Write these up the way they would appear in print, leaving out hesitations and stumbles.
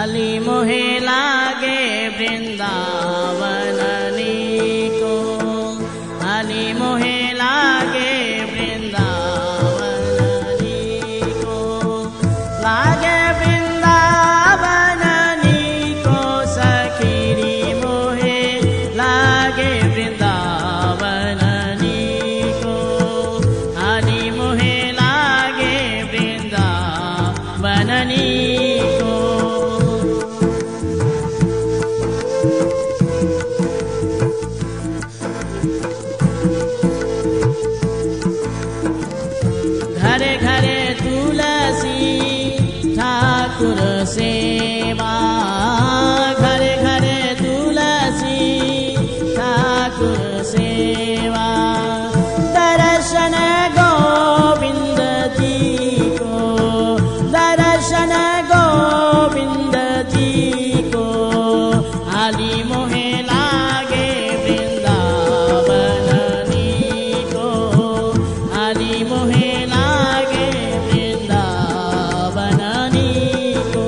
हाली मोहे लागे वृंदावन नीको, हाली मोहे लागे वृंदावन नीको, लागे वृंदावन नीको सखीरी मोहे लागे वृंदावन नीको, हाली मोहे लागे वृंदावन नीको। घरे घरे तुलसी ठाकुर सेवा, घरे घरे तुलसी ठाकुर सेवा, दर्शन गोविंद जी को, दर्शन गोविंद जी को, हाली मोहे लागे वृंदावन नीको, हाली मोहे लागे वृंदावन नीको।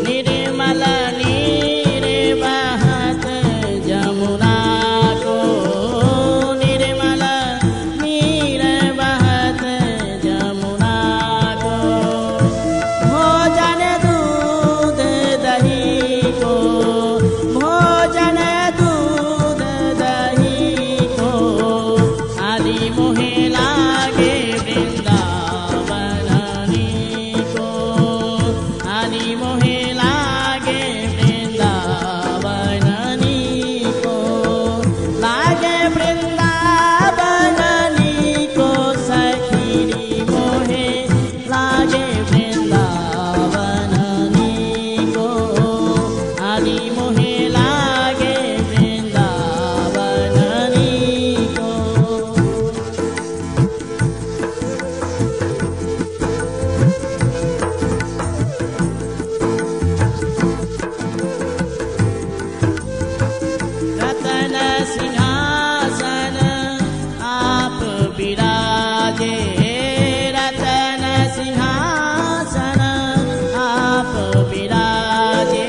निर्मल नीर बहत जमुना को, निर्मल नीर बहत जमुना को, भोजन दूध दही को, भोजन दूध दही को, हाली मोहे लागे वृंदावन नीको, हाली मोहे लागे वृंदावन नीको, लागे वृंदावन नीको सखीरी मोहे लागे वृंदावन नीको, हाली मोहे लागे वृंदावन नीको। रतन सिंहासन आप विराजे, रतन सिंहासन आप विराजे,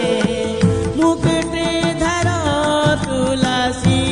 मुकुट धरो तुलसी